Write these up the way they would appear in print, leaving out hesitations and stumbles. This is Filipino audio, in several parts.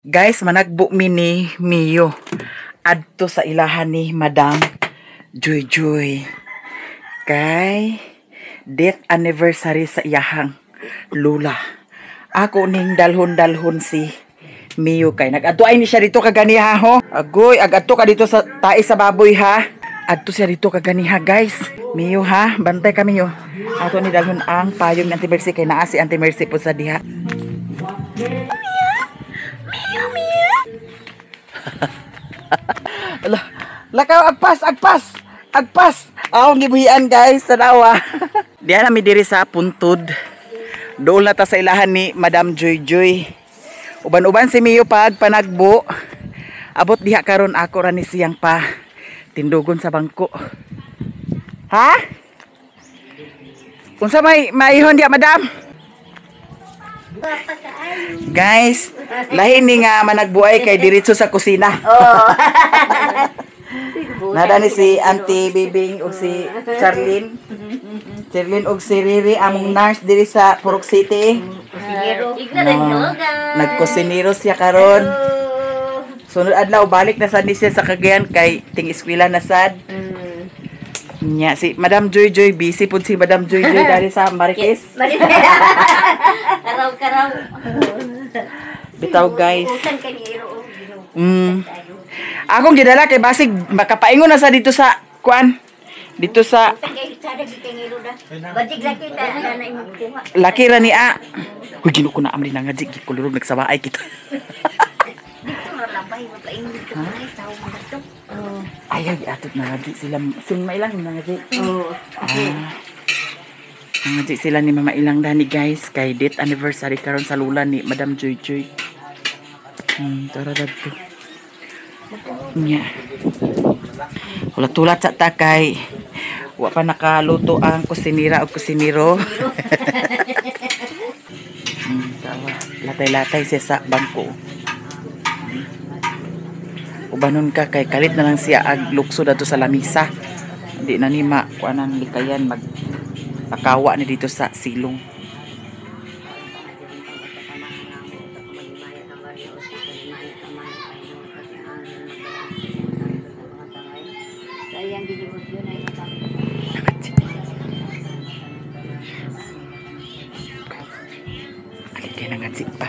Guys, managbo mi ni Mio adto sa ilahan ni Madam Joy Joy. Kay death anniversary sa iyahang lula. Ako ning dalhon-dalhon si Mio kay nag-adtuay ni siya dito kaganiha ho. Agoy, agadto ka dito sa tae sa baboy ha. Adto siya dito kaganiha guys. Mio ha, bantay kami yo. Ato ni dalhon ang payong ni Auntie Mercy kay naa si Auntie Mercy po sa diha. Lakaw agpas. Ang gibuhian guys sa dawa. Diyan na mi diri sa puntod. Doon na ta sa ilahan ni Madam Joy Joy. Uban-uban si Mio pag panagbo. Abot diha karon ako ra ni siyang pa tindugon sa bangko. Ha? Unsa may maihon diha Madam? Guys, lahi ni nga managbuay kay diretso sa kusina. Oh. Nada ni si Auntie Bibing ug si Charlene. Charlene ug si Riri among nurse diri sa Purok City. Nagkusinero siya karon. Sunod adlaw balik na sad ni siya sa Cagayan kay ting eskwela na sad. Nya si Madam Joy Joy busy pud si Madam Joy Joy dari sa Marikis. Karaw. Bitaw guys. Akong gidala kay basig makapaingon na sa dito sa kuan. Dito sa laki ra ni a. Uy gino ko na amri na nga jig kulurog nagsabaay kita. Ayaw, atot na nga sila. Sila mailang na nga nga sila ni Mama Ilang dani guys. Kay date anniversary karon sa lula ni Madam Joy Joy. Tara dito. Nya. Tulat-tulat sa takay. Wa pa nakaluto ang kusinira o kusiniro. Tawa. Latay-latay siya sa bangko. Ubanon ka kay kalit na lang siya ag lukso dato sa lamisa. Hindi na ni kuanan likayan magpakawa ni dito sa silong. Alit kayo nangatsik pa.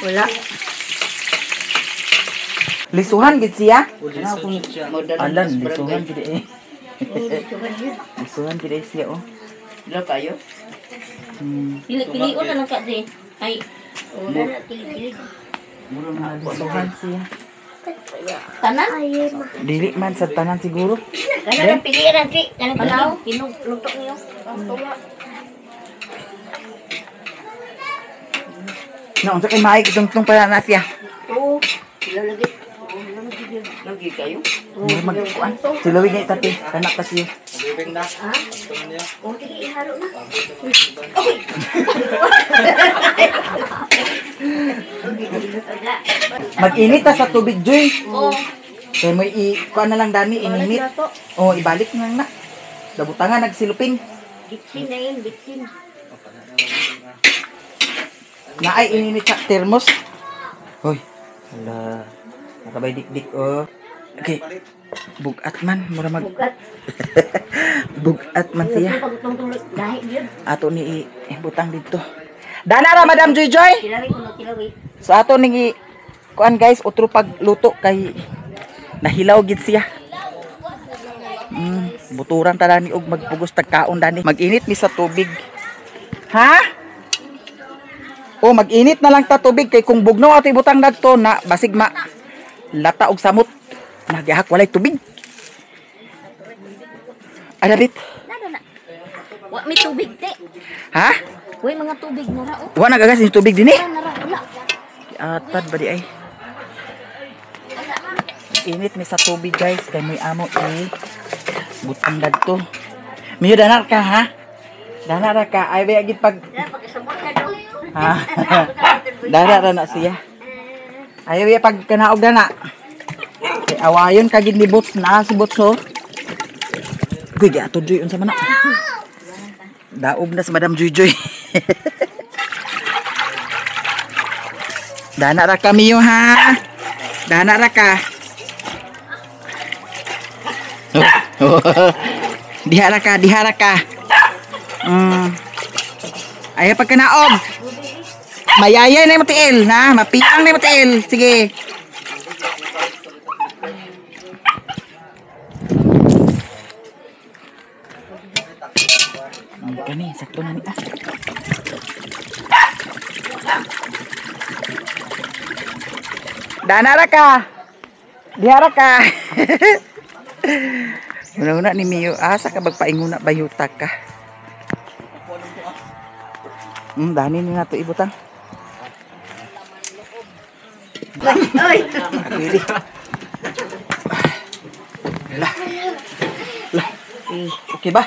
Wala. Lisuhan gid siya? Alan, lisuhan gid eh. Lisuhan gid siya oh. Dilo kayo? Pili-pili na lang ka din. Ay. Wala na pili-pili. Muro na lisuhan siya. Tanan? Dili man sa tanan siguro. Kana pili ra si, kana palaw, luto niyo. No, unsa kay maay kitong para na siya. Oo. Lagi. Lagi kayo? Magkuan. Silawi ni tati, kanak ta siya. Bibing na. Ha? O sige ihalo na. Mag-init ta sa tubig joy. Oo. Kay mo kuan na lang dani ininit. Oh, ibalik na lang na. Dabutangan nagsiluping. Bitsin na yun, bitsin. Naay ininit sa termos. Hoy. Hala. Nakabay dik-dik oh. Okay. Bugat man, mura mag Bugat. Bugat man siya. Dahil yun. Ato ni butang dito. Dana ra Madam Joy Joy. Kilawi ko na kilawi. So ato ni kuan guys, otro pagluto kay nahilaw gid siya. Buturan ta dani og magpugos tagkaon dani. Mag-init mi sa tubig. Ha? O mag-init na lang ta tubig kay kung bugnaw ato ibutang dadto na basig ma lata og samot. Nagyahak walay tubig. Adabit. Na. Wa mi tubig te. Ha? Uy mga tubig na ra oh. Wa nagagas ni tubig dinhi. Wala. Atad ba di ay? Init mi sa tubig guys kay may amo butang dadto. Miyo danar ka ha? Danar ka ay ba gid pag ha? Danar na siya. Ayaw ya pag kanaog na. Awayon kagid ni bots na si bots ho. Uy, ato Joy unsa man na. Daog na sa Madam Joy Joy. Dana ra kami yo ha. Dana ra ka. Dihara ka. Ayaw pagkanaog. Mayaya na yung matiil, ha? Mapiang na yung matiil. Sige. Gani, sakto na niya. Danara ka. Dihara ka. Una-una ni Mio, asa ka magpainguna bayutak ka. Dani ni nga to ibutang. Oy. Really? Lah. Okay ba?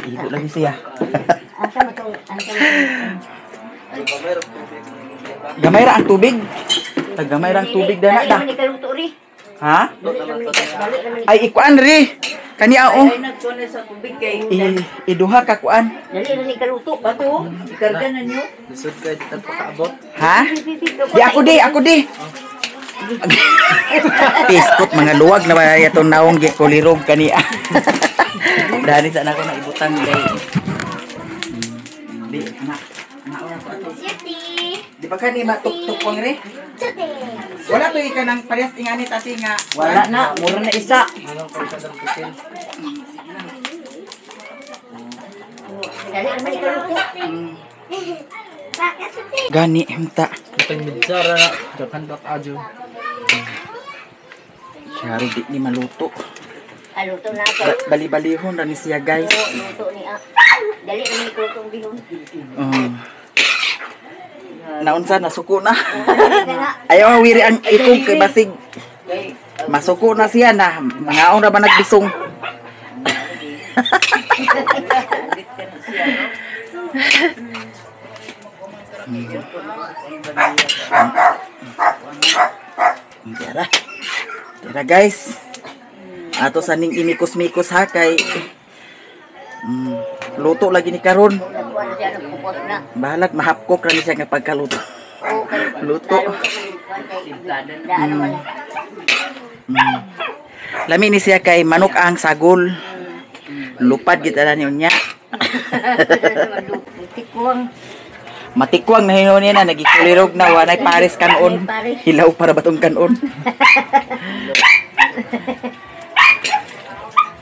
Ibo lagi siya. Asa mo tong Gamay ra ang tubig. Tagamay ra ang tubig dana da. Dali kaluto ri. Ha? Dali naman. Ay ikuan ri. Kani ao. Ay nagkuha sa tubig kay Iduha ka kuan. Dali kaluto. bato. Ikarga na niyo. Lisod ka dito pagkaabot. Ha? Di ako di. Piskot mga luwag na ba itong naong kulirog kani. Dani sa nako na ibutang day. Di na. Nauna ko ato. Di ba kani matuktok pang re? Wala to ika nang parehas ingani tasi nga. Wala na, mura na isa. Dali naman kaluto. Gani himta. Kitang midsara na, dakan bak ajo. Syaro di ni maluto. Kaluto na ako. Bali-balihon ra ni siya guys. Luto ni Dali naman kaluto ang bilon. Naunsa nasuko na. Ayaw wiri ang ikog kay basig. Masuko na siya na. Mangaon ra ba nagbisong. Tara guys. Ato sa ning imikos-mikos ha kay luto lagi ni karon. Balag mahapkok ra ni siya nga pagkaluto. Luto. Lami ni siya kay manok ang sagol. Lupad gid ana niya. Matikwang na hinon niya na nagikulirog na wanay pares kanon. Hilaw para batong kanon.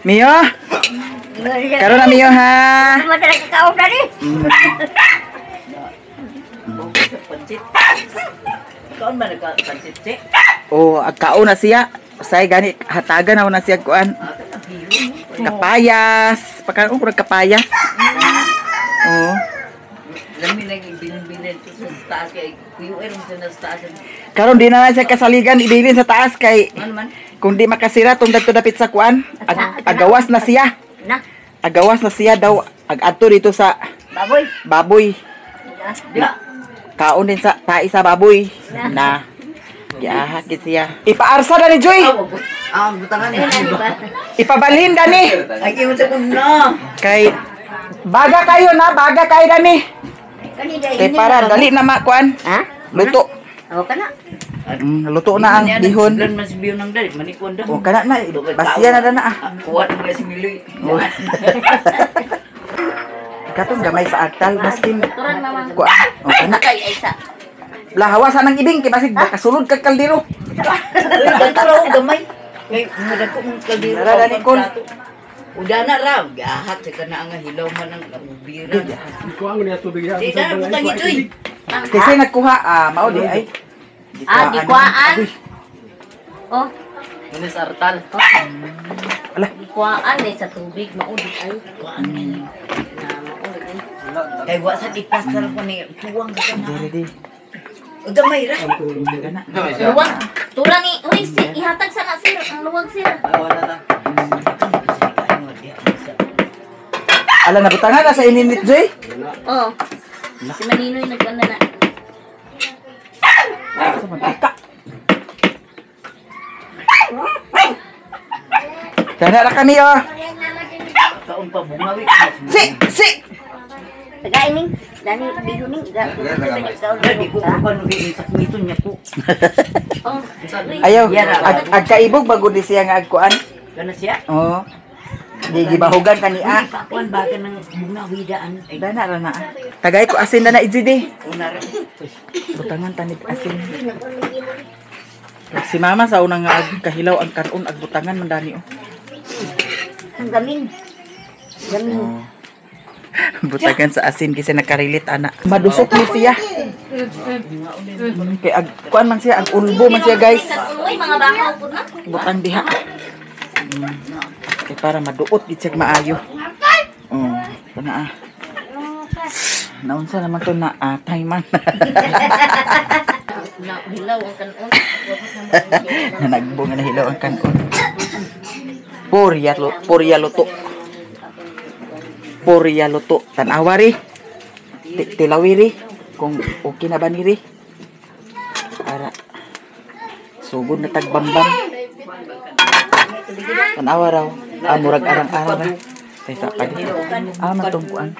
Mio? Karon na Mio ha. Madala ka kaon na ni. Kaon ba nagka-pansit? Oh, agkaon na siya. Say gani hatagan na siya kuan. Kapayas. Pagkaon ko kapayas. Oh. Lami lang ibilin-bilin to sa taas kay kuyo mo sa taas. Karon di na siya kasaligan ibilin sa taas kay Ano man? kung di makasira tong dadto dapit sa kuan. Agawas na siya. Na. Agawas na siya daw ag-adto dito sa Baboy. baboy. Diya. Kaon din sa tai sa baboy. Na. Gihakit siya. Ipaarsa na ni Joy. Ang butangan ni. Ipabalhin dani. Ay kimot sa kuno. Kay baga kayo na, baga kayo dani. Kani Kay para dali na makuan. Ha? Luto. Aw kana. Luto na ang bihon. Lan mas biyo nang dali manikon da. O kana na, basiya na dana ah. Kuwat mo si Miloy. Katong gamay sa agtal maskin. Turan mama. Kuan. O kana. Kay Aisa. Lahawasan ng ibing kay basig kasulod kag kaldero. Dantro gamay. Kay madako mong kaldero. Dara dani kon. Udah na raw, gahat sa kana ang hilaw man ang bira. Kuha mo niya tubig yan. Di na putang itoy. Kasi nagkuha mao di ay. Gikwaan. Oh, Ini sartal. Ala, gikwaan ay sa tubig maudit ay. Kuan ni. Na maudit ay. Kay wa sa ipas ra ko ni tuwang ka na. diri di. Udah may ra. Kana. Luwag. Turang ni, uy, ihatag sana sir, ang luwag sir. Ala nabutangan na sa ininit Joy. Oh. Si Maninoy nagkanda na. Sa mantika. Dana ra kami oh. Kaon pa bungawi. Si. Tagaining. Dani bihuning. Di ko pa nugay sa kiniton niya po. Oh. Ayaw, agkaibog bago di siya nga agkuan. Kana siya? Oo. Di gibahugan kaniya. Pakuan ba ka ng bungawi daan? Ay, Dana ra na. Tagay ko asin na ijidi. una ra. Butangan tanig asin. Si mama sa unang nga kahilaw ang karon ag butangan man dani oh. Ang gamin. Gamin. Butangan sa asin kasi nakarilit ana. Madusok ni siya. Kay ag kuan man siya ag ulbo man siya guys. Uy, mga bakaw po na. Butang diha. Kay para maduot gid siya maayo. Oh, kana ah. Naunsa naman to na atay man. Hilaw ang kanon. Nanagbong na hilaw ang kanon. Porya luto. Porya luto. Tanawari. Tilawiri. Kung okay na ba niri. Para sugod na tagbambam. Tanawa raw. Murag arang-arang ra. Kaysa pa di. Matungkuan.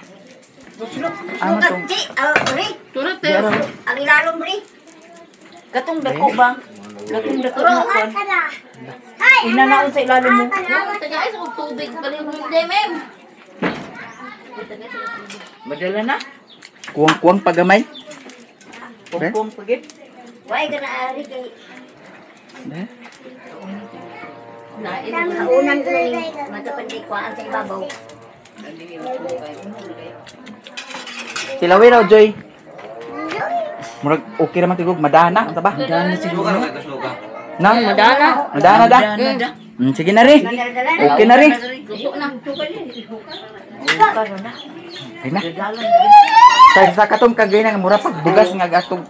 Matungkuan. Turot Ang ilalom ri. Katong dako ba? Katong dako na kuan. Inanaon sa ilalom mo. Tagay sa tubig balik mo hindi mem. Madala na. Kuwang-kuwang pagamay. Pungpong pagit. Why ka na ari kay Eh? naunan ko ni matapandi ko ang sa ibabaw. Tilawir raw, Joy. Murag okay naman tigog madana, anta ba? Madala siguro. Na? Madana. Madana da. Sige na rin. Okay na rin. Gusto na. Karon na. Okay na. Sa katong kagay nga mura pag bugas nga gatong.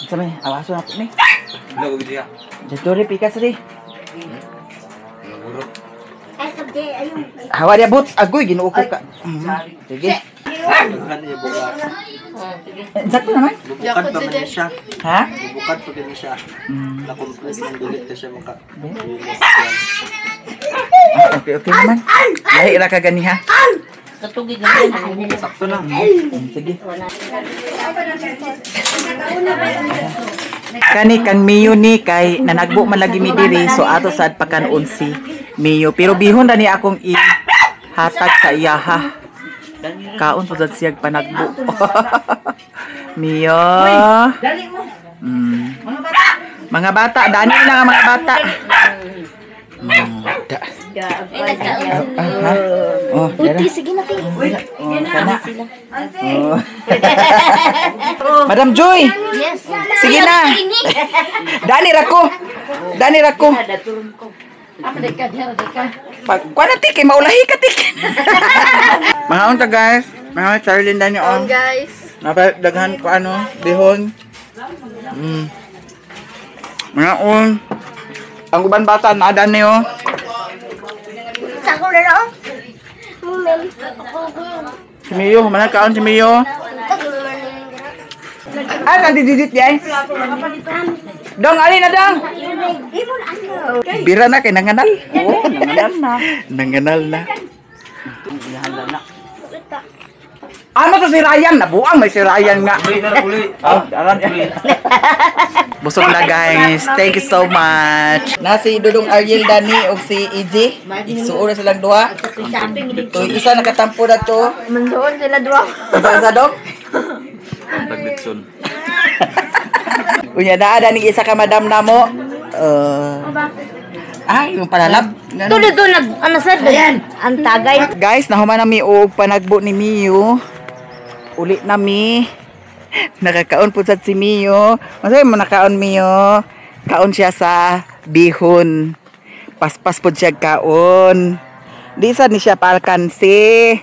Sabi, awaso na po ni. Hello, Gidya. Dito rin, pikas rin. Nagurot. Hawa niya boots. Agoy, ginuuko ka. Sige. Naghan niya bukas. Sakto naman. Bubukad pa man siya. Ha? Bubukad pa man siya. Nakumplex ng gulit na siya maka. Okay naman. Lahi ra ka gani ha. Katugig na. Sakto na. Sige. Kani kang Mio ni kay nanagbo man lagi mi diri so ato sad pakanon si Mio pero bihon ra ni akong hatag sa iyaha. Kaon po sad siyag panagbo. Mio. Dali mo. Mga bata, dani na nga mga bata. Oh, dara. Sige na kayo. Kana. Madam Joy. Yes. Sige na. Dani rako. Dani rako. Datulon ko. Apa deka dia deka. Pag kuan kay maulahi ka tik. Mga unta guys. Mga Charlene dani on. Guys. Napadaghan ko ano, bihon. Mga on. Ang uban bata na adan niyo. Sako na ro. Si Mio, mana kaon si Mio? Ah, nandididit yan. Dong, alin na dong. Bira na kay nanganal. Oo, nanganal na. Nanganal na. Ano to si Ryan? Nabuang may si Ryan nga. Oh, aran yan. Busog na guys. Thank you so much. Na si Dudong Ariel Dani o si EJ. Isuura silang duha. To isa nakatampo na to. Mendoon sila dua. Sa dok. Taglitson. Unya na ada ning isa ka madam namo. Ay, yung palalab. Tuloy to nag ano sad ang tagay. Guys, nahuman nami og panagbo ni Mio. Uli nami. Nakakaon po sad si Mio. Masay mo nakaon Mio. Kaon siya sa bihon. Paspas po siya kaon. Di sad ni siya palkansi.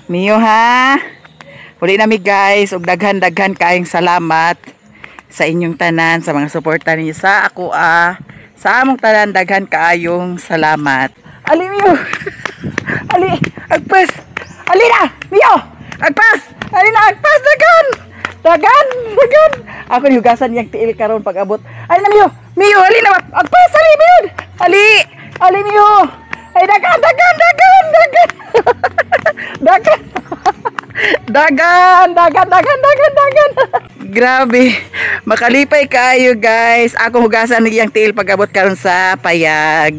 Mio ha. Uli nami guys, og daghan-daghan kaayong salamat sa inyong tanan, sa mga suporta ninyo sa ako sa among tanan, daghan kaayong salamat. Ali Mio. Ali, agpas. Ali na, Mio. Agpas. Ali na, agpas dagan. Dagan. Ako nihugasan yang tiil karon pag abot. Ali na Mio. Mio, ali na. Agpas ali Mio. Ali. Alimiho. Ay, dagan. Dagan. Grabe. Makalipay kayo guys. Ako hugasan niyang tiil pagabot karon sa payag.